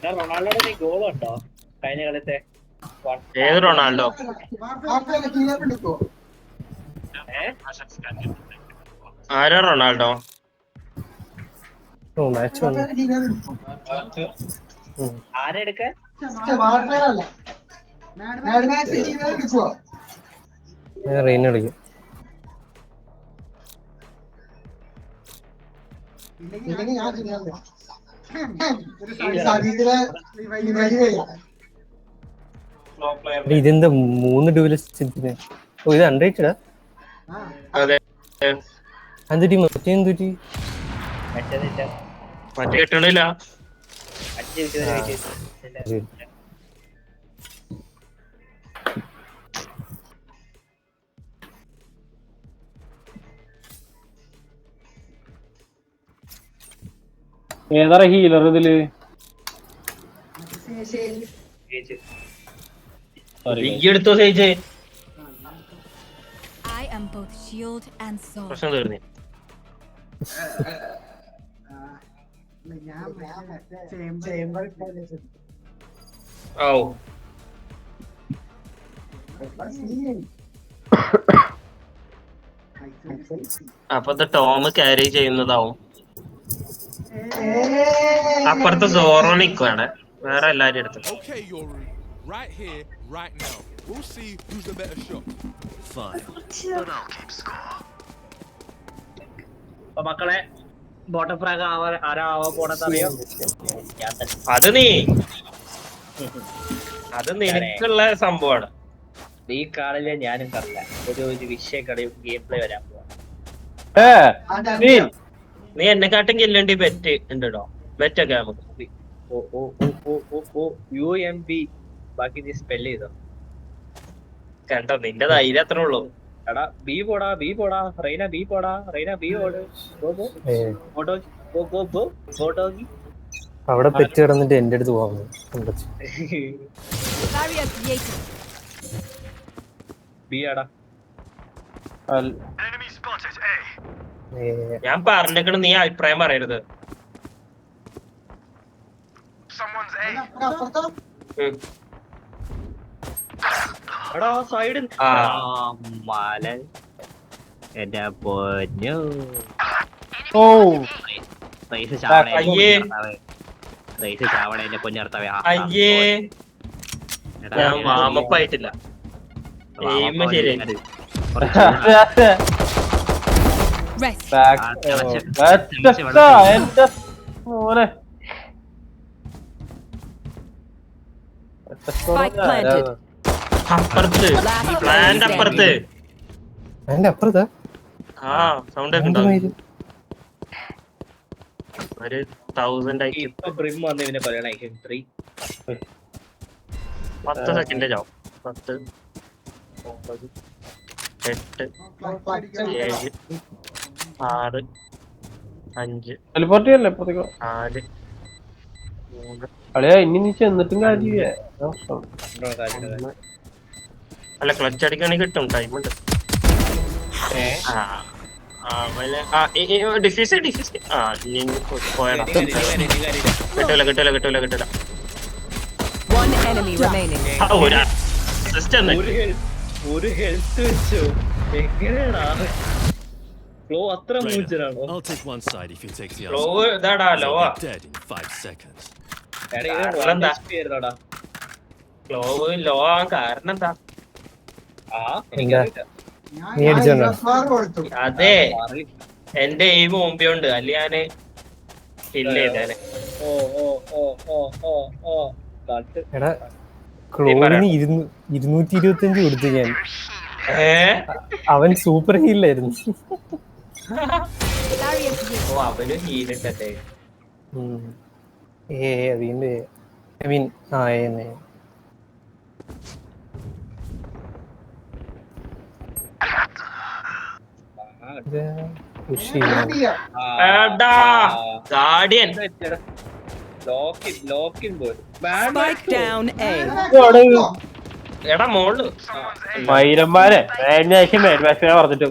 റൊണാൾഡോയുടെ ഗോൾ ഉണ്ടോ കഴിഞ്ഞ കളിത്തെ? ഏത് റൊണാൾഡോ? ആരാ റൊണാൾഡോ? ആരെടുക്ക റെയിൻ കളിക്കും. ഇതെന്താ 3 ഡ്യൂലിസ്റ്റ്? ഓ ഇത് അൺറേറ്റഡാ? അതെ എന്തുറ്റി മറ്റേ എന്തുറ്റി? മറ്റേ കിട്ടണില്ല. ഏതാ ഹീലർ ഇതില്? എടുത്തോ സേജ്. പ്രശ്നം തീർന്നി. ഓ അപ്പൊ ടോം ക്യാരി ചെയ്യുന്നതാവും. അപ്പുറത്ത് സോറോ നിക്കുവാണ്, വേറെ എല്ലാരും എടുത്തു. മക്കളെ ബോട്ടം ഫ്രാഗ് ആരാ പോണെന്നറിയോ? അത് നിനക്കുള്ള സംഭവമാണ്. ഈ കാളിലെ ഞാനും കറില്ല ഒരു വിഷയ കളി ഗെയിം പ്ലേ വരാൻ പോവാ. നീ എന്നെക്കാട്ടും കില്ലേണ്ടി ബെറ്റ് ഉണ്ടോ? ബെറ്റ് ഒക്കെ നമുക്ക് UMB ബാക്കി നീ സ്പെല്ല് ചെയ്തോ കണ്ടോ? നിന്റെ ധൈര്യം അത്രേ ഉള്ളൂ. എടാ ബി പോടാ റൈന ബി പോടാ, റൈന ബി ഓട്. അവിടെ പെറ്റ് കിടന്നിട്ട് എന്റെ അടുത്ത് പോകാൻ. ബി ആടാ. ഞാൻ പറഞ്ഞേക്കണ നീ അഭിപ്രായം പറയരുത്. എടാ സൈഡിൽ മലൻ എന്റെ പൊന്നു. ഓ റൈസ് ചാവണ എന്റെ പൊന്നർത്തവേ. അയ്യേ ഞാൻ വാമപ്പായിട്ടില്ല. ശരി അപ്പുറത്ത് പ്ലാന്റ് അപ്പുറത്ത്. അപ്പുറത്താ? ആ സൗണ്ട് ഒക്കെ ഉണ്ടാവും. ഒരു 1000 ആയി. ഇപ്പൊ ബ്രിം വന്ന് ഇവനെ പറയണ 3 10 സെക്കൻഡ് ചാവും. 10 9 8 7 6 5 4 3. അളിയാ ഇനി നീ ചെന്നിട്ടും കാര്യമില്ല. അല്ല ക്ലച്ച് അടിക്കാണെങ്കിൽ കിട്ടും, ടൈമുണ്ട്. പോയടാ. കിട്ടൂല. ഒരു ഹെൽത്ത് വെച്ചോ എങ്ങനെയാടാ? ഫ്ലോ അത്ര മൂച്ചനാണോ? ഫ്ലോ ഇതാടാ ലോവാ. ഫ്ലോ ലോ ആവാൻ കാരണം എന്താ? അതെ എന്റെ എയിം മുമ്പുണ്ട്, അല്ലെ ഞാന് കില്ല് ചെയ്തേനെ. ക്ലോവിന് 225 കൊടുത്തു ഞാൻ. അവൻ സൂപ്പർ ഹീലായിരുന്നു. അവന് ഹീലിട്ടേ. അതിന്റെ ഐ മീൻ ഗാർഡിയൻ എടാ മോള് മൈരന്മാരെ പറഞ്ഞിട്ട്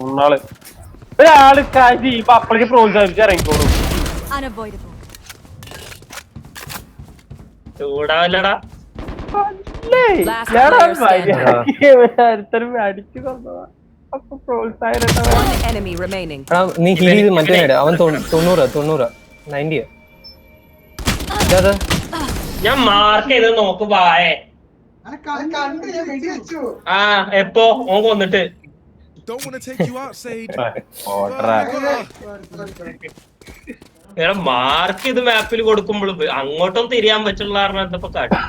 ഒന്നാള് ഒരാള് അപ്പളേക്ക് പ്രോത്സാഹിപ്പിച്ച് ഇറങ്ങിക്കോളും. ചൂടാവല്ലടാ. ഒരുത്തരും അടിച്ചു തന്നതാ. അപ്പൊ പ്രോത്സാഹനം One enemy remaining. എടാ നീ ഹീൽ ചെയ്ത് മറ്റേ നേട് അവൻ 90 90 ഇതാ ഞാൻ മാർക്ക് ചെയ്ത് നോക്ക് വായേ. ആ എപ്പോ ഓൻ കൊന്നിട്ട് Don't want to take you out, Sage. ഇങ്ങനെ മാർക്ക് ചെയ്ത് മാപ്പിൽ കൊടുക്കുമ്പോൾ അങ്ങോട്ടും തിരിയാൻ പറ്റുള്ള കാരണം എന്തപ്പോ കാട്ടി.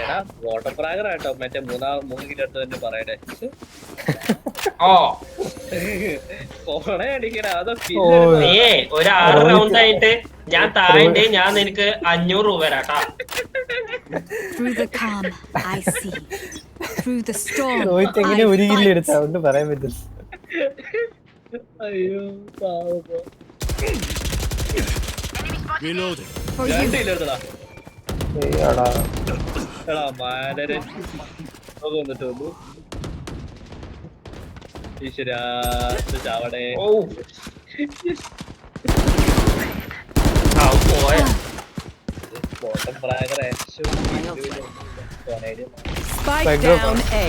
എടാ വാട്ടർ പ്രാഗർ ആട്ടോ മറ്റേ 3 കിലോ എടുത്ത് തന്നെ പറയണേ. ഓ പോണേ അടിക്കണ അതോ നീയേ ഒരു 6 റൗണ്ട് ആയിട്ട് ഞാൻ താഴെ ഞാൻ നിനക്ക് 500 രൂപ തരാട്ടാ. Through the calm, I see. Through the storm, Rohit എങ്ങനെ I ഒരു കില്ല് fight. എടുത്ത അതുകൊണ്ട് പറയാൻ പറ്റില്ല. അയ്യോ പാവം. Reloading. For you. എടുത്തടാ എടാ എടാ മാനര് വന്നിട്ട് വന്നു. ഈശ്വരാ ഇത് ചാവടേ. ഓ പോയ water പ്രാഗർ Spike down A.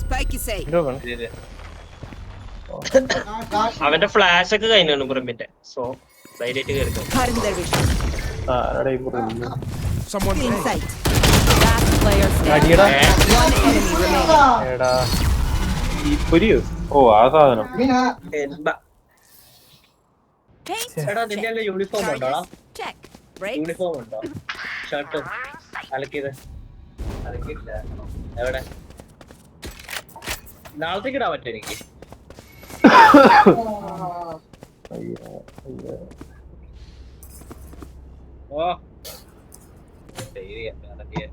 Spike is safe. എന്തോ വേണം അവന്റെ ഫ്ലാഷ് ഒക്കെ കഴിഞ്ഞു ബ്രഹ്മിന്റെ. സോ ധൈര്യമായിട്ട് കയറിക്കോ. Cutting their vision. Someone In A. sight. Last player standing. അടിയടാ One enemy remaining. എടാ ഈ പൊരിയോ? ഓ ആ സാധനം. Paint. എടാ നിന്റെ അല്ലേ യൂണിഫോം ഉണ്ടോടാ? Check. Break. യൂണിഫോം ഉണ്ടോ? ഷർട്ട് അലക്കിയത് അലക്കില്ല. എവിടെ നാളത്തേക്ക് ഇടാൻ പറ്റും എനിക്ക്. ഓ ശരിയാ അലക്കിയ.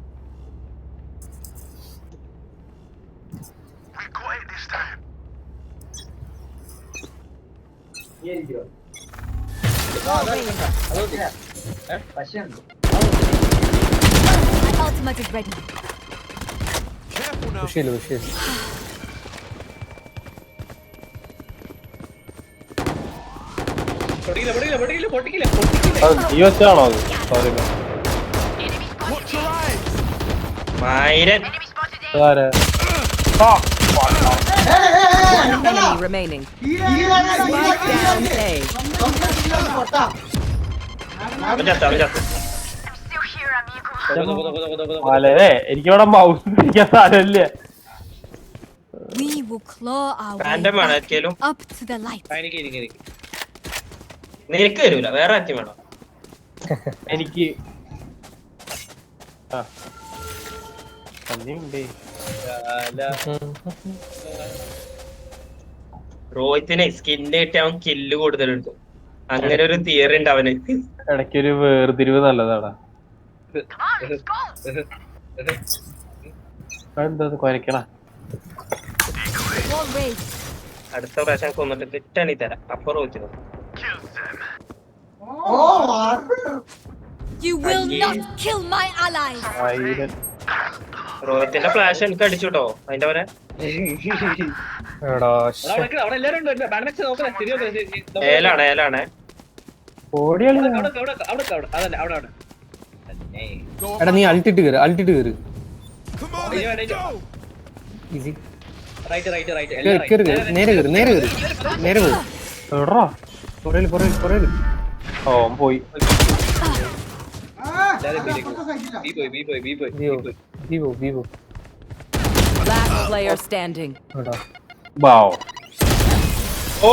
My ultimate is ready. Careful now. വിഷയില്ല വിഷയില്ല. പൊട്ടിക്കില്ല. ഈ വെച്ചാണോ അത്? Sorry Watch your eyes. മൈരൻ അതാരാ? One enemy remaining. Spike down A. അവൻ ചത്ത്. അല്ലേ എനിക്കിവിടെ മൗസ് പിടിക്കാൻ സ്ഥലമില്ല. We will claw our way random വേണം ആർക്കേലും. up to the light. എനിക്ക് നിനക്ക് തരൂല വേറെ ആർക്കും വേണം. എനിക്ക് ആ സന്ധ്യയുണ്ടേ. റോഹിത്തിനെ സ്കിന്ന് കിട്ടി അവൻ കില്ല് കൂടുതലെടുത്തു. അങ്ങനെ ഒരു തിയറി ഉണ്ട് അവന്. ഇടയ്ക്കൊരു വേർതിരിവ് നല്ലതാടാ. എന്താ കുരക്കണ? Wall raised. അടുത്ത പ്രാവശ്യം കൊന്നിട്ട് കിട്ടണി തരാം. അപ്പൊ റോഹിത്തിന് You will not kill my allies. ആയിരം റോഹിത്തിന്റെ ഫ്ലാഷ് എനിക്ക് അടിച്ചു കേട്ടോ. അതിന്റെ അവനെ എടാ അവിടെ എല്ലാരും ഉണ്ട്. ബാൻഡക്സ് നോക്കണേ ശരിയോ? ഏലാണ് ഓടിയാളി അതല്ല അവിടെ Go up. എടാ നീ അൾട്ടിട്ട് കയറ് Come on, Yeah, let's go. Easy right നേരെ കയറ് എവിടാ പുറയില് ഓ പോയി. വിവോ Last player standing. എടാ ബാവോ. ഓ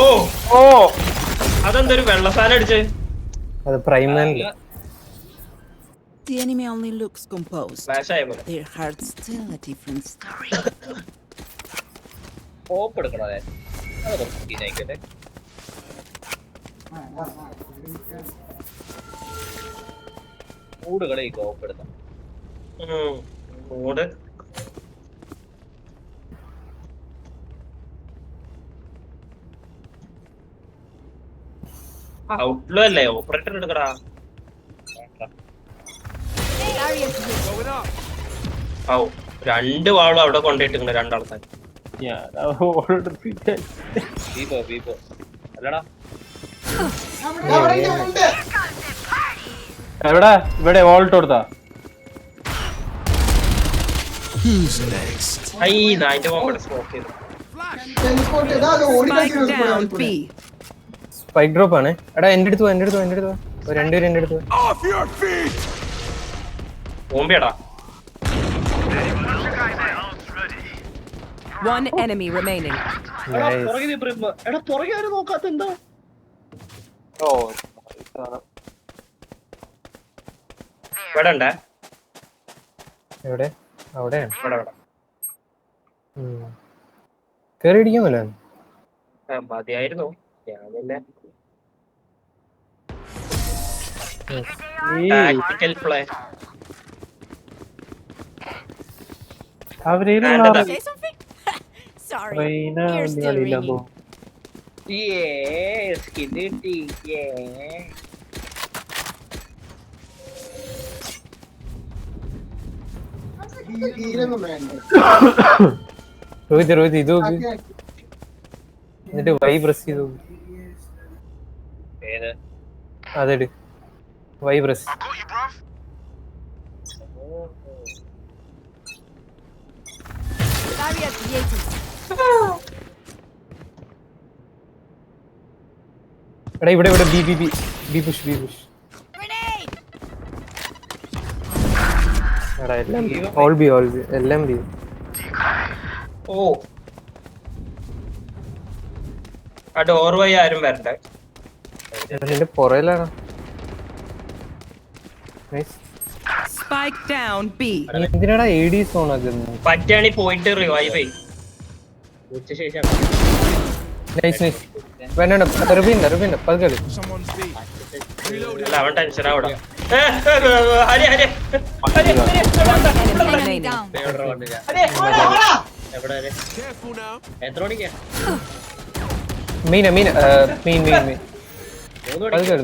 അതെന്തൊരു വെള്ളസാനം അടിച്ച്. അത് പ്രൈമല്ല. The enemy only looks composed. Flash ആയ പോലെ. Their heart's still a different story. ഓപ്പ് എടുക്കണോ? അതെ സീനായിക്കട്ടെ. മൂടുകളെ ഓപ്പ് എടുക്കാം. മൂട് ഔട്ട്ലോ അല്ലേ? ഓപ്പറേറ്റർ എടുക്കടാ. Going up. ഔ 2 വാളും അവിടെ കൊണ്ടിട്ടിട്ടുണ്ട് രണ്ടാൾക്കാർ. ഞാൻ ഓടെടുത്തിട്ട് ബീബോ അല്ലടാ എവിടെ ഇവിടെ വോൾട്ട് കൊടുത്താ? Who's next? ഐ നായിന്റെ മോമ്പടെ സ്മോക്ക് ചെയ്തു. Spike down B. Spike drop ആണ്. എടാ എന്റെ അടുത്ത് രണ്ടുപേരും എന്റെ അടുത്ത് Off your feet! ഓമ്പിയടാ. One enemy remaining. എടാ പുറകെ ആരും നോക്കാത്ത എന്താ? ഇവിടെ ഉണ്ടേ. എവിടെ? അവിടെയാണ്. ഇവിടെ. കേറി അടിക്കാൻ പോലെ മതിയായിരുന്നു. ഞാൻ പിന്നെ tactical play. Say something? Sorry. Ears still ringing. Yes, കിട്ടി. Yeah. രോഹിത് ഇത് നോക്ക്. എന്നിട്ട് വൈ പ്രസ് ചെയ്ത് നോക്ക്. ഏത്? അതെട് വൈ പ്രസ്. Barrier created. എടാ ഇവിടെ ബി പുഷ്. Grenade! എടാ എല്ലാം ഓൾ ബി എല്ലാം ബി. ഓ ആ ഡോർ വഴി ആരും വരണ്ടേ. എന്റെ പുറയിലാണ്. Spike down B. എന്തിനാടാ AD സോൺ ആക്കുന്നത്? പറ്റാണി പോയിട്ട് റിവൈവ് ചെയ്യും. ഉച്ചശേഷം നൈസ് വേണ്ട റുബിന്റെ പതുക്കെ Someone's B. Reloading. അല്ല അവൻ ടെൻഷൻ ആവണം. Enemy remaining. Down. എവിടെ വരെ? Careful now. എത്ര മണിക്കാ? മീൻ മൂന്ന് മണിക്ക്. പതുക്കെ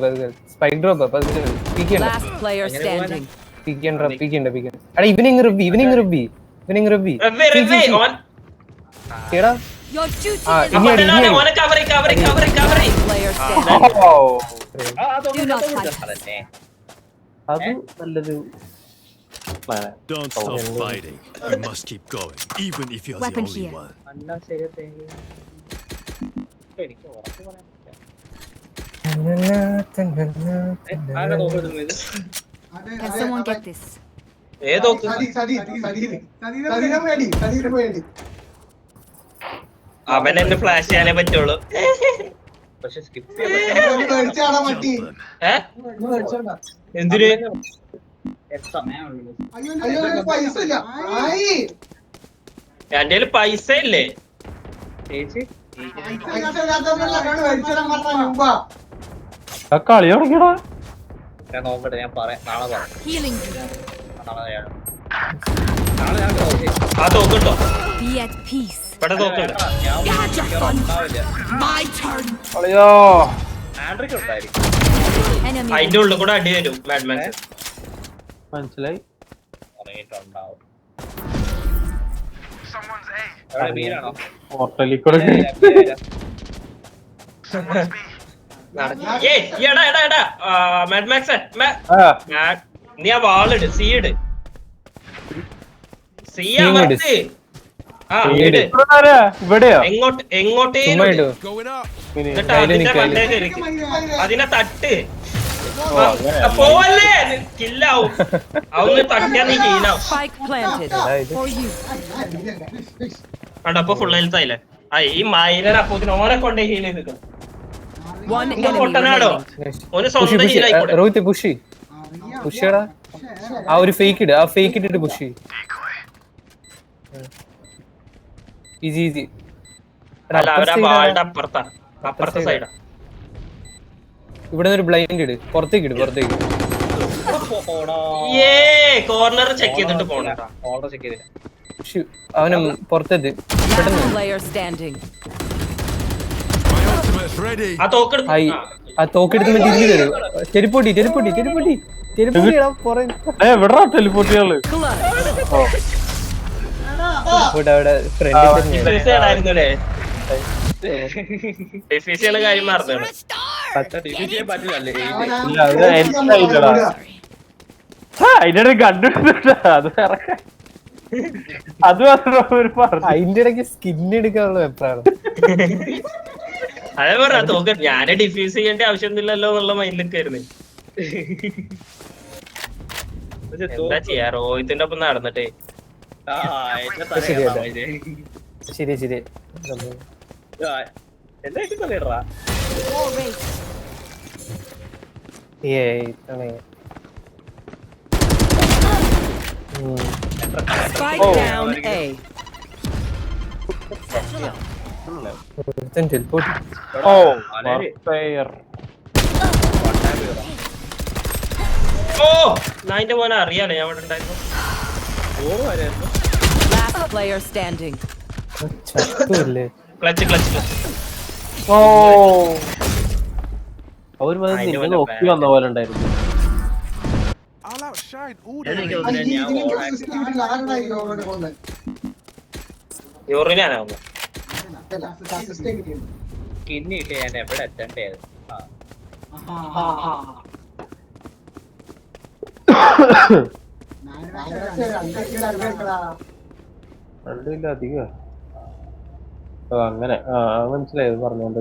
സ്പൈക്ക് ഡ്രോപ്പ് പതുക്കെ പീക്കണ്ട. Last player standing. പീക്കണ്ട. എടാ ഈവനിങ് റബ്ബി എടാ Your duty Ah, is ഇനി അടി. ഓനെ കവറി. Player standing. Do not fight. അതന്നെ. അത് നല്ലൊരു Don't stop fighting. You must keep going, even if you're Weapon the only here. one. അന്നാ ശരി. എനിക്ക് ഉറപ്പ് പറയാൻ പറ്റില്ല. ആരാ നോക്കുന്നത് ഇത്? Can someone get this? ഏതോ അവൻ എന്നെ ഫ്ലാഷ് ചെയ്യാനേ പറ്റുള്ളൂ. പക്ഷെ സ്കിപ്പ് ചെയ്യാൻ ഏ എന്തിന്? എന്റെ പൈസ ഇല്ലേ? ചേച്ചി കളി തുടങ്ങിയടാ. ഞാൻ നോക്കട്ടെ, ഞാൻ പറയാം, നാളെ പറയാം. Healing you. നാളെ ഞാൻ ആ തോക്കുണ്ടോ? Be at peace. ഇവിടെ തോക്കുണ്ട്. My turn. കളിയോ ആൻഡ്രിക്ക് ഉണ്ടായിരിക്കും. Enemy. അതിന്റെ ഉള്ളിൽ കൂടെ അടി വരും ബാഡ്മാൻ. മനസ്സിലായി. ഉറങ്ങിയിട്ടുണ്ടാവും. എവിടെ മീനാണോ? പോർട്ടലിൽ കൂടെ എടാ മാഡ്മാക്സ് നീ ആ വാളിട്. സി ഇട്. സി അമർത്ത്. ആ ഇട്. ഇവിടെയോ? എങ്ങോട്ടേലും ഇട്. Going up. എന്നിട്ട് അതിന്റെ മണ്ടേക്ക് ഇരിക്ക്. അതിനെ തട്ട്. പോവല്ലേ, കില്ലാവും. അവന്ന് തട്ടിയാ നീ ഹീലാവും. Spike planted. For you. കണ്ടോ അപ്പൊ ഫുൾ ഹെൽത്ത് ആയില്ലേ? ആ ഈ മൈനർ അപ്പോത്തിന് ഓനെ കൊണ്ടേ ഹീൽ ചെയ്ത് നിൽക്കും. One enemy പൊട്ടനാടോ remaining. ഓന് സ്വന്തം ഹീലായിക്കോട്ടെ. രോഹിത് പുഷിടാ. ആ ഒരു ഫേക്ക് ഇട്ടിട്ട് പുഷ്. ഈസി. അല്ല അവരാ വാളുടെ അപ്പുറത്തെ സൈഡാ. ഇവിടെ ഒരു ബ്ലൈൻഡ് ഇട്. പുറത്തേക്ക് കോർണർ ചെക്ക് ചെയ്തിട്ട് പോണേട്ടാ. ഓർഡർ ചെക്ക് ചെയ്തില്ല. അവന് പുറത്തെത്ത്. Last player standing. My ultimate's ready. ആ തോക്കെടുത്ത് ആ തോക്കെടുത്ത് തിരിഞ്ഞു തരും. ചെരുപ്പൊട്ടി എവിടാ ടെലിപ്പോട്ടികള്? അവിടെ ഫ്രണ്ട് ഡിഫീസ് ചെയ്യണ കാര്യം മറന്നു. ഡിഫീറ്റ് ചെയ്യാൻ പറ്റില്ലല്ലേ? ഇല്ല അത് എനിക്കറിയില്ലടാ. അതിന്റെ കണ്ടുപിടിച്ചിട്ടാ അത് ഇറക്കാൻ. അത് മാത്രം ഒരു പറഞ്ഞു. അതിന്റെ ഇടയ്ക്ക് സ്കിൻ എടുക്കാനുള്ള വെപ്പാണ്. അതേ പറഞ്ഞ തോക്ക ഞാന് ഡിഫ്യൂസ് ചെയ്യേണ്ട ആവശ്യമൊന്നുമില്ലല്ലോ എന്നുള്ള മൈൻഡിലൊക്കെ ആയിരുന്നു. എന്താ ചെയ്യാ റോഹിത്തിന്റെ ഒപ്പം നടന്നിട്ടേ. ശരി ശരി. എന്തായിട്ട് കളിയറാ Spike down A. ഓ ഫെയർ. ഓ നായിന്റെ മോനെ അറിയാലോ ഞാൻ അവിടെ ഉണ്ടായിരുന്നു. Last player standing. Clutch clutch clutch. ഓ അവര് നിന്നെ നോക്കി വന്ന പോലെ ഉണ്ടായിരുന്നു. I'll outshine all യൂറിനാണോ കിന്നിട്ട് ഞാൻ എവിടെ എത്തണ്ടേ? രണ്ടില്ല അധികം. അങ്ങനെ മനസ്സിലായത് പറഞ്ഞോണ്ട്.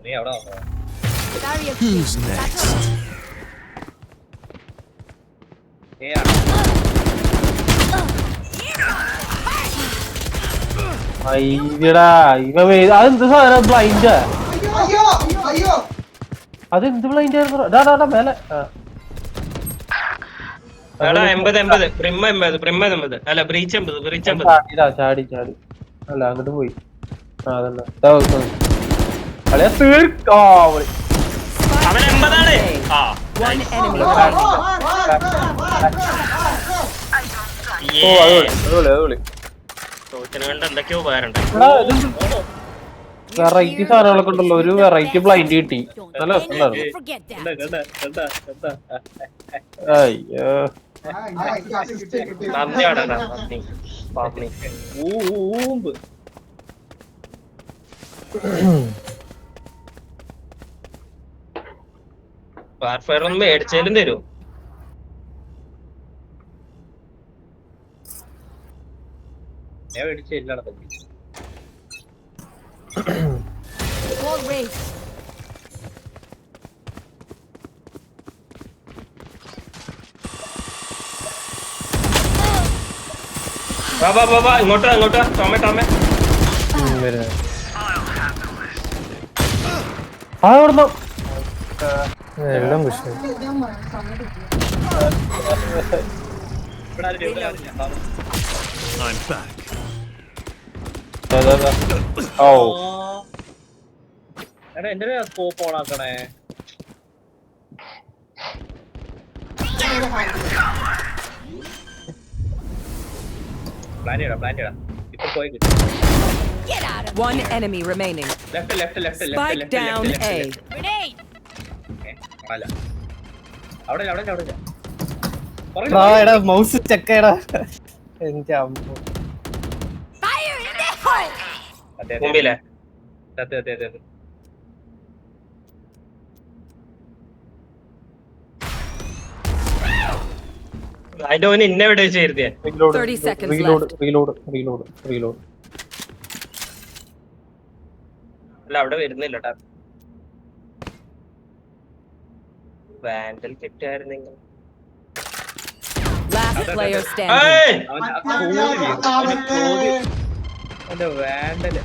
നീ അവിടെ Who's next? അയ്യടാ അതെന്ത് സാധനം ബ്ലൈൻഡ്? അതെന്ത് ബ്ലൈൻഡ് ആയിരുന്നു മേലെ? എടാ 80 പ്രിമ്മ 80 അല്ല ബ്രീച്ച് 80 ചാടി അല്ല അങ്ങോട്ട് പോയി. അതന്നെ കളിയാ തീർക്കാ. അവൻ 80 ആ. One enemy. ചോദിച്ചനെ കണ്ട് എന്തൊക്കെയോ ഉപകാരം വെറൈറ്റി സാധനങ്ങളൊക്കെ ഉണ്ടല്ലോ. ഒരു വെറൈറ്റി ബ്ലൈൻഡ് കിട്ടി. നല്ല രസമുണ്ടായിരുന്നു. Forget that. അയ്യോ നന്ദിയാടാ നന്ദി പാപ്പി. ഊമ്പ് വാർഫെയർ ഒന്ന് മേടിച്ചാലും തരൂ. ഞാൻ മേടിച്ച എല്ലാണ് Wall race. വാ ഇങ്ങോട്ടാ ടോമേ അവിടുന്ന് എല്ലാം വിഷയം. I'm back. ഓ എടാ എന്റെ സ്കോപ്പ് ഓൺ ആക്കണേ. പ്ലാൻ ചെയ്യടാ ഇപ്പൊ പോയി കിട്ടും. One enemy remaining. Left Spike down A. Grenade. അല്ല അവിടെ എടാ മൗസ് ചെക്കടാ. എന്റെ അമ്മ. Fire in the hole. മുമ്പിലെ അതെ അതിന്റെ ഓന് ഇന്നെ എവിടെ വെച്ച് കരുതിയേ. 30 seconds left. റീലോഡ് അല്ല അവിടെ വരുന്നില്ല ട്ടാ. വാൻഡൽ കിട്ടായിരുന്നെങ്കിൽ. Last player standing. ഏയ്! അവന്റെ വാൻഡല്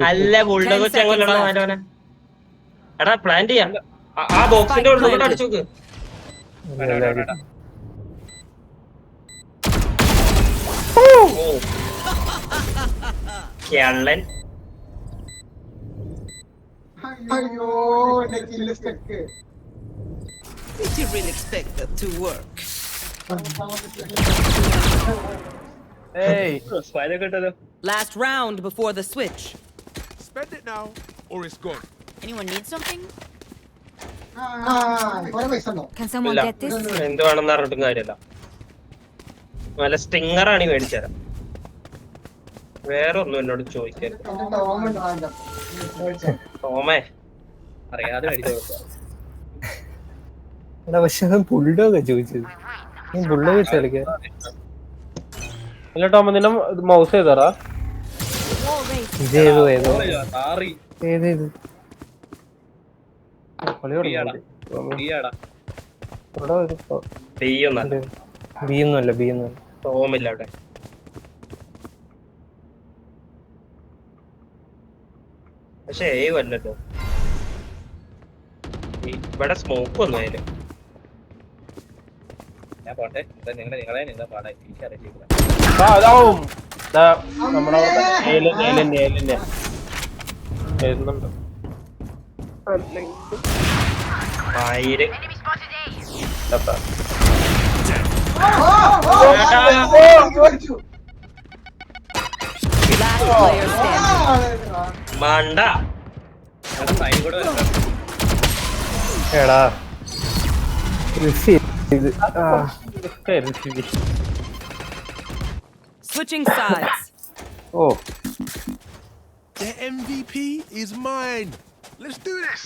അല്ല ബുൾഡോഗ് വെച്ച് അങ്ങോട്ടാ അവനെ. എടാ പ്ലാൻ ചെയ്യാം. ആ ബോക്സിന്റെ ഉള്ളിൽ കൂടെ അടിച്ചു നോക്ക്. കേരളൻ Did you really expect that to work? Spider കിട്ടല്ലോ. Last round before the switch. Spend it now, or it's gone. Anyone need something? Can someone ഇല്ല get this? എന്ത് വേണമെന്ന് പറഞ്ഞിട്ടും കാര്യമില്ല. നല്ല സ്റ്റിങ്ങറാണ് ഈ മേടിച്ചത്. വേറെ ഒന്നും എന്നോട് ചോദിക്കരുത്. ടോമേ അറിയാതെ മേടിച്ചു എടാ പക്ഷെ ബുൾഡോഗ് ചോദിച്ചത്. നീ ബുൾഡോഗ് വെച്ച് കളിക്കാൻ അല്ല ടോമ നിന്നെ മൗസ് ചെയ്തറാ ഇതേതോ ഏതോ താറി ഏതേത് കളി തുടങ്ങി. ഈയാടാ ഇവിടെ ഒരു തീയൊന്നല്ല ബി ഒന്നുമല്ല ബി ഒന്നുമല്ല. ടോമില്ല അവിടെ. പക്ഷെ വല്ലല്ലോ ഇവിടെ സ്മോക്ക് വന്നു അതില്. ഞാൻ പോട്ടെ. നിങ്ങളെ പാടാ എനിക്കറിയില്ല. ആ അതാവും നമ്മുടെ ഏലിന്റെ വരുന്നുണ്ട്. ആയിരം Last player standing. മണ്ട. സൈൻ കൂടെ വരണം. എടാ ഇത് Switching sides. ഓ The MVP is mine. Let's do this.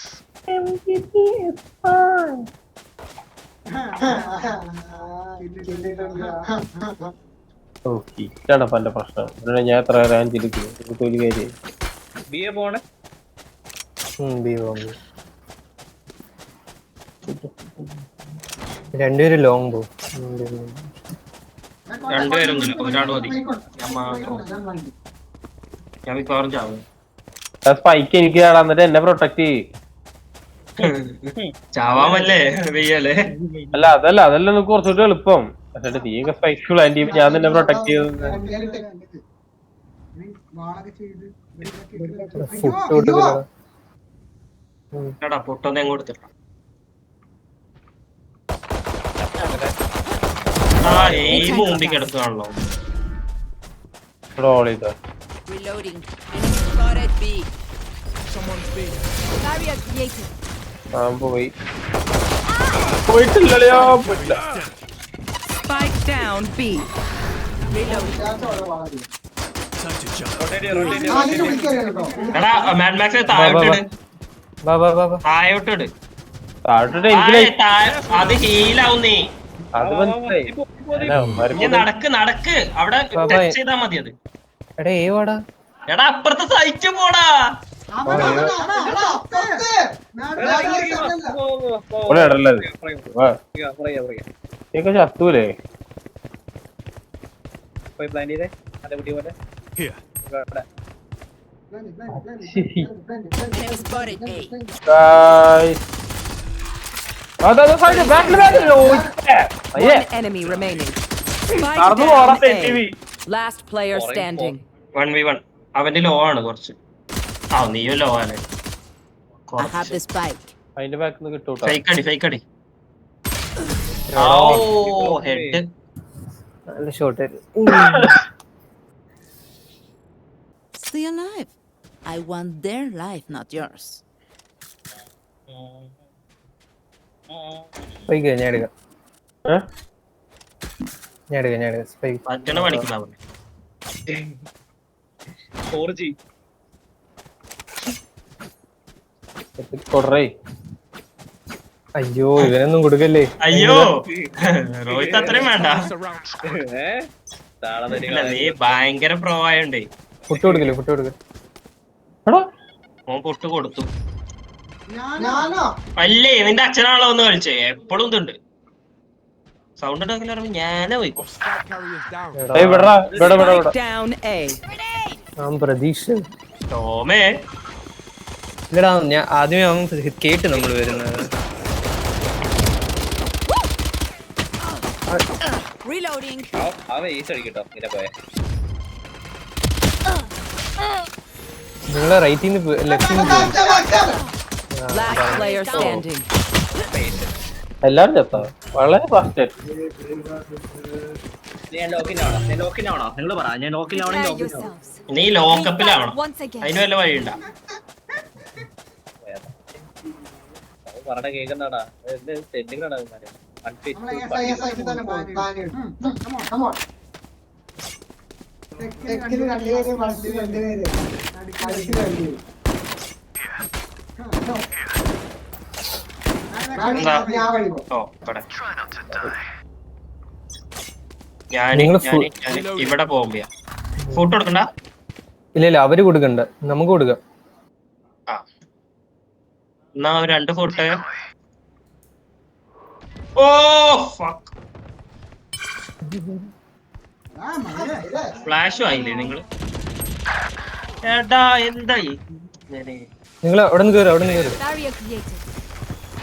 Okay ഇതാണ് അപ്പൊ എന്റെ പ്രശ്നം. ഇവിടെ ഞാൻ എത്ര റാഞ്ച് ഇരിക്കുന്നു തൊലി കാര്യം. ബിയെ പോണേ. ബി പോകുന്നു. രണ്ടുപേരും ലോങ് പോകും. രണ്ടുപേരൊന്നുമില്ല, ഒരാൾ മതി. ഞാൻ മാത്രം. ഞാൻ മിക്കവാറും ചാവും. സ്പൈക്ക് എനിക്ക് എന്നിട്ട് എന്നെ പ്രൊട്ടക്ട് ചെയ്യും. ചാവാമല്ലേ വെയ്യല്ലേ. അല്ല അതല്ല നിനക്ക് കുറച്ചുകൂടി എളുപ്പം. എന്നിട്ട് നീയൊക്കെ സ്പൈക്ക് പ്ലാൻ ചെയ്യും, ഞാൻ നിന്നെ പ്രൊട്ടക്ട് ചെയ്ത് ഫുഡ് കൊടുക്കല. എടാ പൊട്ടൊന്നും അങ്ങോട്ട് തരാം. ആ ഈ മുമ്പിൽ കിടക്കുകയാണല്ലോ. റോൾ ചെയ്ത Reloading. Spotted B. Barrier created. പോയിട്ടില്ലല്ലോ പോയിട്ടില്ല. Spike down B. Time to jump. എടാ മാഡ് മാക്സ് താഴോട്ടിട്. വാ വാ വാ വാ. താഴോട്ടിട്. താഴോട്ട് എനിക്ക് അത് ഹീലാവും നീ. അത് മനസ്സിലായി. നീ നടക്ക് അവിടെ ടച്ച് ചെയ്താ മതി. അത് എടാ ഏ വാടാ. എടാ അപ്പുറത്തെ സൈറ്റ് പോടാ. ചത്തൂലേ. പോയി പ്ലാൻ ചെയ്തേ. അതെ കുട്ടി പോലെ Here. Enemy spotted A. One enemy remaining. Spike down A. Last player standing. 1v1. അവന്റെ ലോ ആണ് കുറച്ച്. ആ നീയും ലോ ആണ്. I have the spike. അതിന്റെ ബാക്ക് നിന്ന് കിട്ടൂട്ടോ. ഫേക്ക് അടി. ഓ ഹെഡ്. നല്ല shot. Stay alive. I want their life, not yours. Spike ഞാൻ എടുക്കാം. സ്പൈക്ക് പറ്റണ പഠിക്കുന്ന 4G. കൊടറേ. അയ്യോ ഇവനൊന്നും കൊടുക്കല്ലേ. അയ്യോ റോഹിത് അത്രയും വേണ്ട. താളെ ഇല്ല, നീ ഭയങ്കര പ്രോ ആയോണ്ടേ ഫുഡ് കൊടുക്കല്ലേ. ഓൻ പൊട്ട് കൊടുത്തു. അല്ലേ നിന്റെ അച്ഛനാണല്ലോ ഒന്ന് കളിച്ചേ. എപ്പോഴും ഇതുണ്ട് സൗണ്ട് ഉണ്ടാക്കില്ല. ഞാനേ പോയിക്കോ. Spike down A. പ്രതീക്ഷ ടോമേ ഇല്ലടാ. ഞാൻ ആദ്യമേ അവൻ കേട്ട് നമ്മൾ വരുന്നത്. Reloading. അവൻ ഈസ് അടിക്കട്ടോ. ഇങ്ങനെ പോയെ നിങ്ങളെ റൈറ്റിൽ നിന്ന് ലെഫ്റ്റിൽ നിന്ന് Last player standing. എല്ലാരും ചത്താ. വളരെ ഫാസ്റ്റ് ആയിട്ട്. ഞാൻ ലോക്കിനാണോ നിങ്ങൾ പറ. ഞാൻ ലോക്കിലാവണേ Prepare ലോക്കിനാണോ. yourselves. നീ ലോക്കപ്പിലാവണം. Once again. അതിന് വല്ല വഴിയുണ്ട. പറഞ്ഞ കേൾക്കണ്ടാടാ. സെന്റിങ്ങാണ് എന്താ ഓ ഇവിടെ ഞാന് നിങ്ങള് ഞാന് ഇവിടെ പോകുമ്പോ ഫുഡ് കൊടുക്കണ്ട. ഇല്ല അവര് കൊടുക്കണ്ട, നമുക്ക് കൊടുക്കാം. ആ എന്നാ 2 ഫുഡ്. ഓ ഫക്ക്, ഫ്ലാഷും ആയില്ലേ നിങ്ങള്? ഏട്ടാ എന്തായി നിങ്ങൾ അവിടെ നിന്ന് കയറും, അവിടെ നിന്ന് കയറും. Barrier created.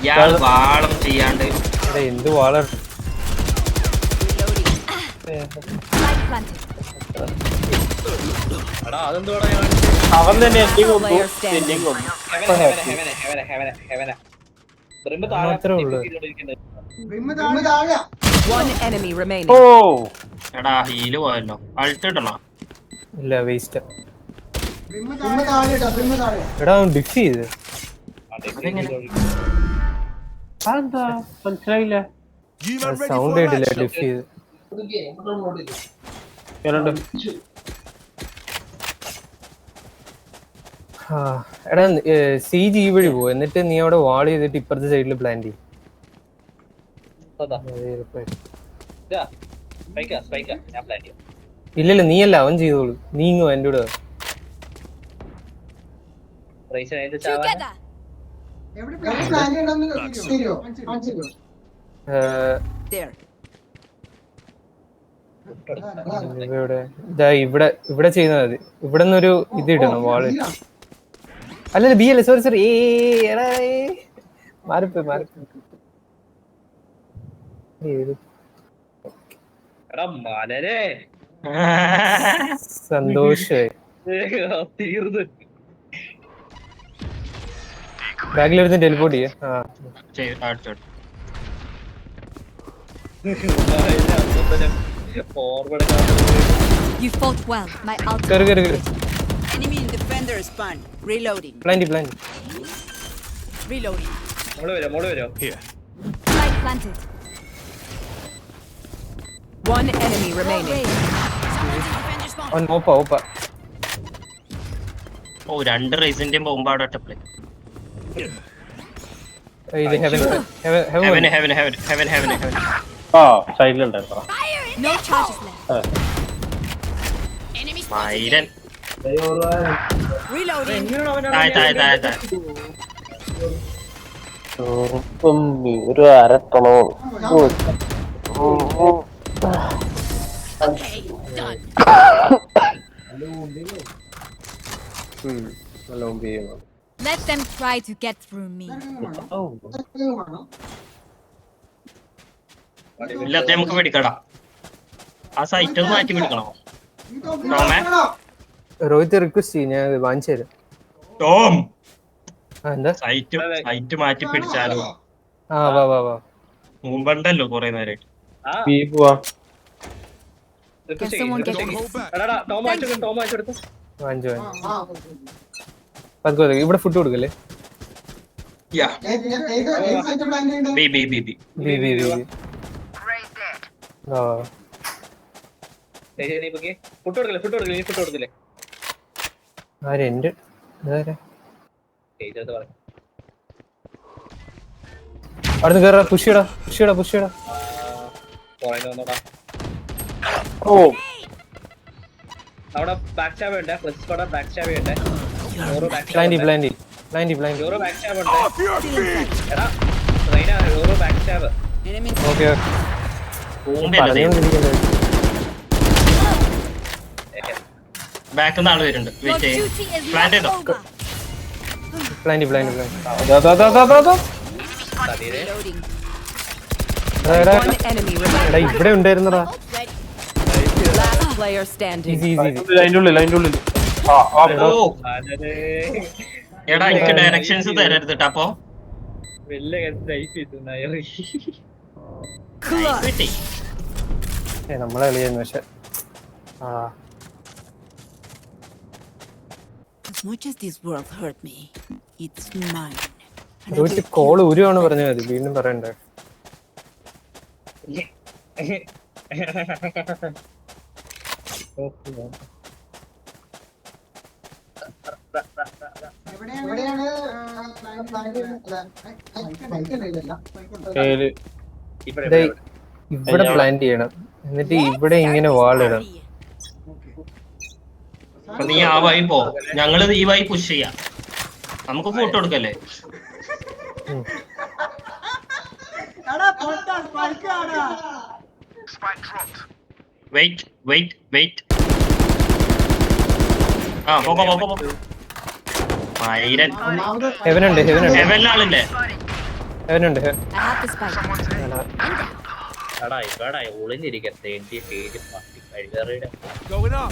ഇയാൾ വാളം ചെയ്യാണ്ട് എന്ത് വാള. Light planted. എടാ അതെന്തോടാ അവൻ തന്നെ എന്നെ കൊന്നു, Player standing. എന്നെ കൊന്നു. മാത്രമേ ഉള്ളൂ. One enemy remaining. ഓ എടാ ഹീല് പോയല്ലോ. അൾട്ട് ഇടണോ? ഇല്ല വേസ്റ്റ്. എടാ ഡിഫ് ചെയ്ത് അതെന്താ മനസ്സിലായില്ല. You not ready sound for കേട്ടില്ല action? ഡിഫ് ചെയ്ത്. ഞാനുണ്ട്. എടാ CG ഈ വഴി പോ, എന്നിട്ട് നീ അവിടെ വാൾ ചെയ്തിട്ട് ഇപ്പുറത്തെ സൈഡിൽ പ്ലാൻ ചെയ്യും. ഞാൻ പ്ലാൻ ചെയ്യാം. ഇല്ലല്ല നീയല്ല, അവൻ ചെയ്തോളൂ. നീ ഇങ്ങോ എൻ്റെ കൂടെ. റൈസ് അതിന്റെ ചാവാൻ Together. There. ഇവിടെ ചെയ്യുന്നത് മതി. ഇവിടെ നിന്നൊരു ഇത് ഇടണം വാള്. അല്ലല്ല ബി അല്ലേ, സോറി എടാ മാറിപ്പോയി. എടാ മലരെ സന്തോഷായി. തീർന്നു. ബാഗിലെടുത്ത് ടെലിപ്പോർട്ട് ചെയ്യേ. You fought well. My ult. കയറി Enemy defender spawn. Reloading. Plant. Reloading. മോള് വരോ Here. Light planted. One enemy remaining. അവൻ ഓപ്പ. ഓ 2 റൈസിന്റെയും ബോംബ് അവിടെ ഇട്ടപ്പളേ. ഇത് ഹെവൻ. ആ സൈഡിലുണ്ടായിരുന്നു. No charges left. മൈരൻ Reloading. താഴെ. ചെറുപ്പം ഒരു അരത്തണോ. Okay, done. നല്ല മുമ്പ് ചെയ്യുന്നു. Let them try to get through me. ഇല്ലാത്ത നമുക്ക് പിടിക്കടാ. ആ സൈറ്റ് ഒന്ന് മാറ്റി പിടിക്കണോ ടോമേ? രോഹിത് റിക്വസ്റ്റ് ചെയ്യും, ഞാൻ വാങ്ങിച്ചു തരാം. ടോം എന്താ സൈറ്റ് മാറ്റി പിടിച്ചാലോ? വാ മുമ്പുണ്ടല്ലോ കൊറേ നേരമായിട്ട്. ബി പോവാ. Can someone get Don't this? hold back. Tom വാങ്ങിച്ചെടുത്തു. വാങ്ങിച്ചു. പതുക്കെ ഇവിടെ ഫുഡ് കൊടുക്കല്ലേ. ഫുഡ് കൊടുക്കില്ലേ? ആരെന്റെ അവിടെ കേറാ. പുഷിയടാ. ഓ അവിടെ ബാക്ക് സ്റ്റാബ് ഉണ്ട്. ബാക്ക് സ്റ്റാബ് ഉണ്ട്. പ്ലാന്റി. യൂറോ ബാക്ക് സ്റ്റാബ് ഉണ്ട്. എടാ Rhine euro back stab. Enemy. Okay ബാക്കിൽ നിന്ന് ആള് വരുന്നുണ്ട്. Your വെയിറ്റ് ചെയ്യും. duty is Plant not ചെയ്തോ? over. പ്ലാന്റി. Reloading. One enemy remaining. ഇവിടെ ഉണ്ടായിരുന്നടാ. Last player standing. ഈസി. അതിന്റെ ഉള്ളിൽ. ഓ എടാ എനിക്ക് ഡയറക്ഷൻസ് തരരുത് ട്ടോ. അപ്പൊ വലിയ ലൈഫ് കിട്ടി. നമ്മളെ കളിയായിരുന്നു പക്ഷെ. As much as this world hurt me, it's mine. Rohit call ഉരുവാണ് പറഞ്ഞത് മതി, വീണ്ടും പറയണ്ടേ. ഏല്. ഇവിടെ ഇവിടെ പ്ലാൻ ചെയ്യണം, എന്നിട്ട് ഇവിടെ ഇങ്ങനെ വാളിടണം. അപ്പൊ നീ ആ വഴി പോ, ഞങ്ങള് ഈ വഴി പുഷ് ചെയ്യാം. നമുക്ക് ഫോട്ടോ എടുക്കല്ലേ? Wait wait wait. ആ പോകോ പോകോ പോകോ. മൈരൻ ഹെവനുണ്ട്, ഹെവനുണ്ട്, ഹെവനിലാളില്ലേ? ഹെവനുണ്ട്. I have the spike. എടാ ഇവിടെ ഒളിഞ്ഞിരിക്കട്ടെ എനിക്ക് പേര് മാറ്റി കഴിവേറിയുടെ Going up.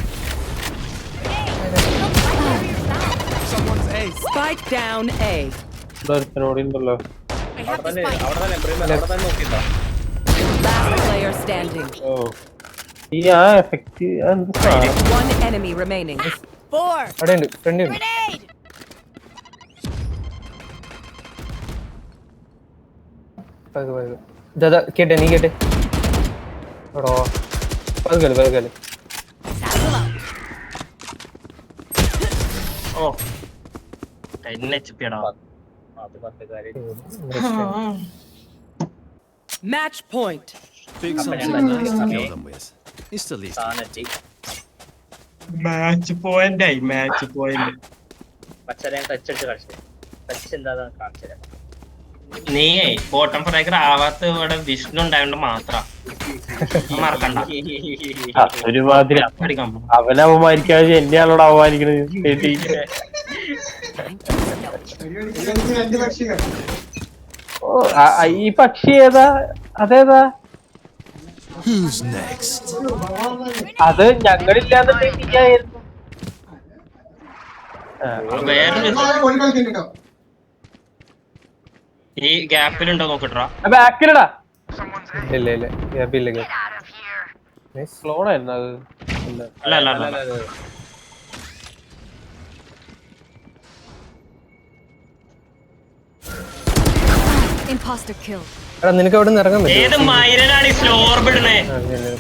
Spike down A. ഇവിടെ ഒരുത്തനോടിണ്ടല്ലോ. അവിടെ തന്നെ ബ്രിമൻ അവിടെ തന്നെ നോക്കിട്ടോ. Last player standing. ഓ ഈ ആ എഫക്റ്റ് എന്ത് സാധനം? One enemy remaining. അവിടെ ഉണ്ട്, ഫ്രണ്ട് ഉണ്ട്. ദാദാ കേട്ടെ, നീ കേട്ടെ. എടോ പതുക്കല് പതുക്കല്. ഓ 10 HP ടാ. അത് പറഞ്ഞ കാര്യം Match point. Pick something nice to kill them with. It's the least. സാധനത്തി മാച്ച് പോയിന്റ് ആയി, മാച്ച് പോയിന്റ്. പച്ചര ടച്ച് കളിച്ചു. ടച്ച് എന്താ കാണിച്ചത്? നീ ബോട്ടം ഫ്രൈക്കർ ആവാത്ത ഇവിടെ വിഷ്ണു ഉണ്ടായോണ്ട് മാത്രം മറക്കണ്ട. ഒരുമാതിരി അടിക്കാൻ പോ. അവനെ അപമാനിക്കാതെ എന്നെയാണോട് അപമാനിക്കണത്? ഓ ഈ പക്ഷി ഏതാ? അതേതാ? Who's next? അത് ഞങ്ങളില്ലാന്നുണ്ടെങ്കിൽ നീയായിരുന്നു. വേറൊരു ഈ ഗ്യാപ്പിലുണ്ടോ നോക്കട്ടാ. ബാക്കിലടാ ഇല്ല ഇല്ല, ഗ്യാപ്പ് ഇല്ല, ഗ്യാപ്പ്. ക്ലോണായിരുന്നു അത്. ഇല്ല. അല്ല അല്ല അല്ല Imposter kill. എടാ നിനക്ക് അവിടെ നിന്ന് ഇറങ്ങാൻ ഏത് പറ്റുമോ? മൈരനാണ് ഈ ഫ്ലോർ ഇടുന്നേ?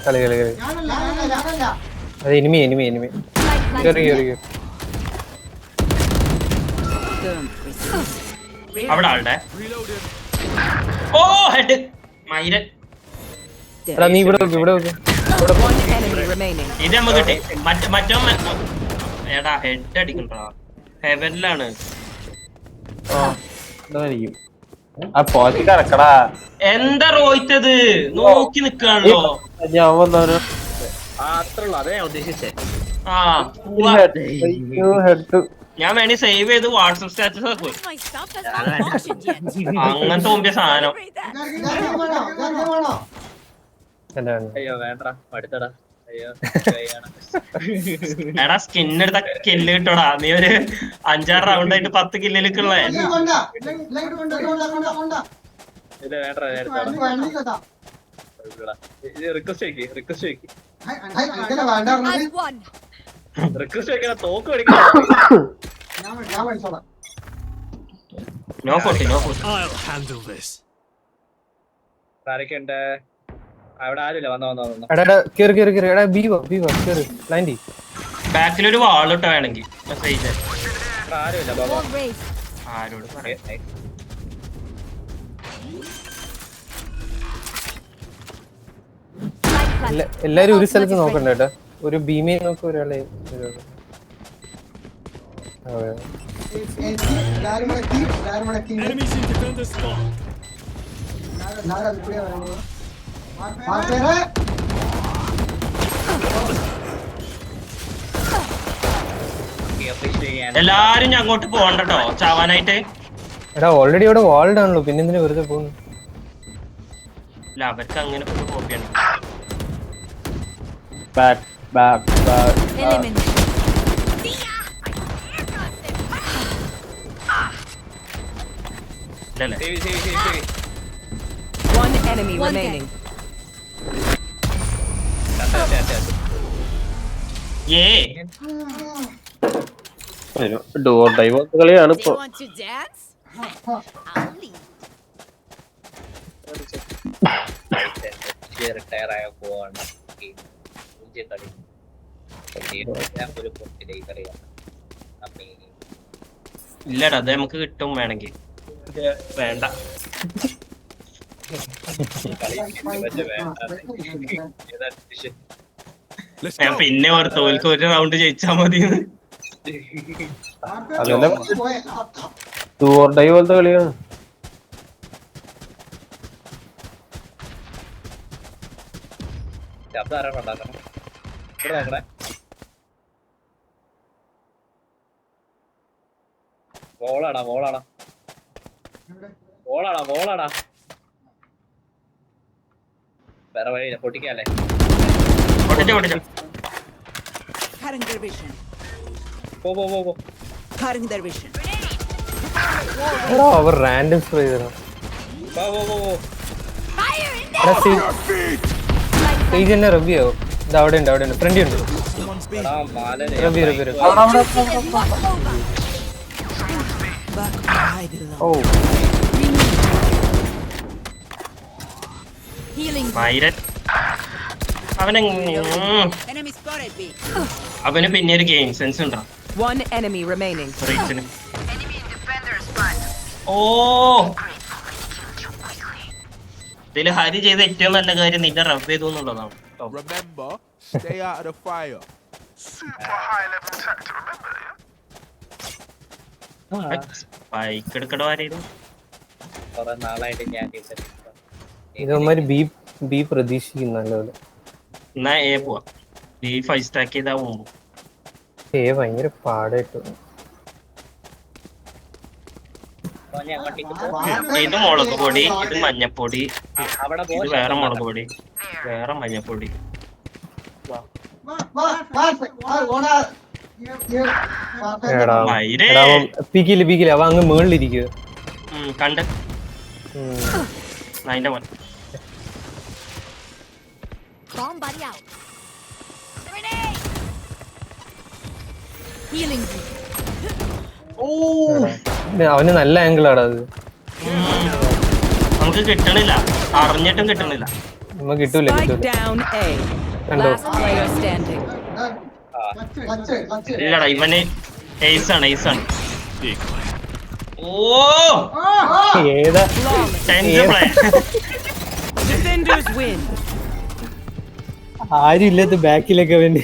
കളി കളി കളി. അത് എനിമി എനിമി എനിമി. കേറി കേറി കേറി. അവിടെ ആളുടെ ഓ ഹെഡ് മൈരൻ. എടാ നീ ഇവിടെ നോക്ക്, ഇവിടെ നോക്ക്. One enemy remaining. ഇത് നമുക്ക് കിട്ടി. മറ്റോ എടാ ഹെഡ് അടിക്കണ്ടാ. ഹെവനിലാണ്. ഇതായിരിക്കും. ആ പോസ്റ്റ് കറക്കടാ. എന്താ റോയിച്ചത്? നോക്കി നിക്കാണല്ലോ. ഞാൻ വന്നവന് അത്രയുള്ളൂ, അതേ ഞാൻ ഉദ്ദേശിച്ചേ. ആ ഹെഡ്. ഞാൻ വേണി സേവ് ചെയ്ത് വാട്സപ്പ് സ്റ്റാറ്റസ് ആക്കും. My stuff has not functioned yet. അങ്ങനത്തെ മുമ്പിയ സാധനം. എന്താ അയ്യോ വേണ്ട അടുത്തടാ. അയ്യോ എടാ സ്കിന്നെടുത്ത കില്ല് കിട്ടോടാ. നീ ഒരു 5-6 റൗണ്ട് ആയിട്ട് 10 കില്ലിലേക്കുള്ള ഇത് വേണ്ട റിക്വസ്റ്റ് വയ്ക്ക്, റിക്വസ്റ്റ് വയ്ക്ക്, I won. റിക്വസ്റ്റ് വയ്ക്കണ തോക്ക് പഠിക്കണം. No forty no forty. I'll handle this. ആരൊക്കെ ഉണ്ട് അവിടെ? ആരുമില്ല. വന്നോ എടാ എടാ കേറി കേറി കേറി. എടാ ബി വാ കേറി പ്ലാൻ ചെയ്. ബാക്കിലൊരു വാൾ ഇട്ടോ വേണമെങ്കിൽ. ആരുമില്ല ബാബാ. Wall raised. ആരോട് പറയാ? എല്ലാരും ഒരു സ്ഥലത്ത് നോക്കണ്ട കേട്ടോ. ഒരു ബീമേ നോക്കും, ഒരാളെ Enemies in defender spawn. എല്ലാരും ഞാൻ അങ്ങോട്ട് പോകണ്ടോ ചാവാനായിട്ട്. എടാ ഓൾറെഡി അവിടെ വാൾഡ് ആണല്ലോ, പിന്നെ എന്തിനാ വെറുതെ പോകുന്നു? ഇല്ല അവർക്ക് അങ്ങനെ കോപ്പിയാണ്. Back back back. Eliminate. ഇല്ലല്ലേ? One enemy One remaining. ഏ ഡോർ ഡൈവ് കളിയാണ് ഇപ്പൊ. want to dance? I'll leave. Retire ആയ പോവാണ് കളി. ഒരു പൊട്ടിലെ കളിയാണ്. ഇല്ലടാ അത് നമുക്ക് കിട്ടും വേണമെങ്കിൽ. വേണ്ട. Let's ഞാൻ go. പിന്നെ തോൽക്ക് ഒരു റൗണ്ട് ജയിച്ചാ മതി. അതെല്ലാം ഡു ഓർ ഡൈ പോലത്തെ കളിയാണ്. ശബ്ദം ആരാണ് ഉണ്ടാക്കണം? ഇവിടെ നോക്കണേ. ബോളാടാ വേറെ വഴിയില്ല, പൊട്ടിക്കാല്ലേ? പൊട്ടിച്ചോ പൊട്ടിച്ചോ. Cutting their vision. പോ Cutting their vision. എടാ അവർ റാൻഡം സ്പ്രേ ചെയ്തോ. സ്റ്റേജ് തന്നെ റബ്ബിയോ? ഇത് അവിടെ ഉണ്ട് ഫ്രണ്ട് ഉണ്ട്. റബ്ബി Back where I belong. Oh Healing. മൈരൻ Enemy spotted B. അവന് പിന്നെ ഒരു ഗെയിം സെൻസ് ഉണ്ടോ? One enemy remaining. റീച്ചിന്. ഓ ഇതില് ഹരി ചെയ്ത ഏറ്റവും നല്ല കാര്യം നിന്റെ റബ് ചെയ്തു എന്നുള്ളതാണ്. Remember, stay out of the fire. Spike എടുക്കടോ ആരെയും. കൊറേ നാളായിട്ട് ഞാൻ ഇതവന്മാര് ബി പ്രതീക്ഷിക്കുന്നു നല്ലപോലെ. എന്നാ എ പോവാ. ഈ 5 സ്റ്റാക്ക് ചെയ്താ പോകുമ്പോ ഭയങ്കര പാടായിട്ട്. ഇത് മുളക് പൊടി, ഇത് മഞ്ഞപ്പൊടി, അവിടെ ഇത് വേറെ മുളക് പൊടി, വേറെ മഞ്ഞപ്പൊടി. മയിരേ. പീക്കില് അവ അങ്ങ് മേളിലിരിക്കുക. കണ്ട് അതിന്റെ മോൻ. Bomb buddy out. Healing. അവന് നല്ല ആംഗിൾ ആടാ അത്. നമുക്ക് കിട്ടണില്ല, അറിഞ്ഞിട്ടും കിട്ടണില്ല. നമ്മ കിട്ടൂല. Spike down A. Last player standing. ഇല്ലടാ ഇവന് എയ്സാണ്. ഓ ഏതാ Defenders win. ആരും ഇല്ലാത്ത ബാക്കിലൊക്കെ വേണ്ടി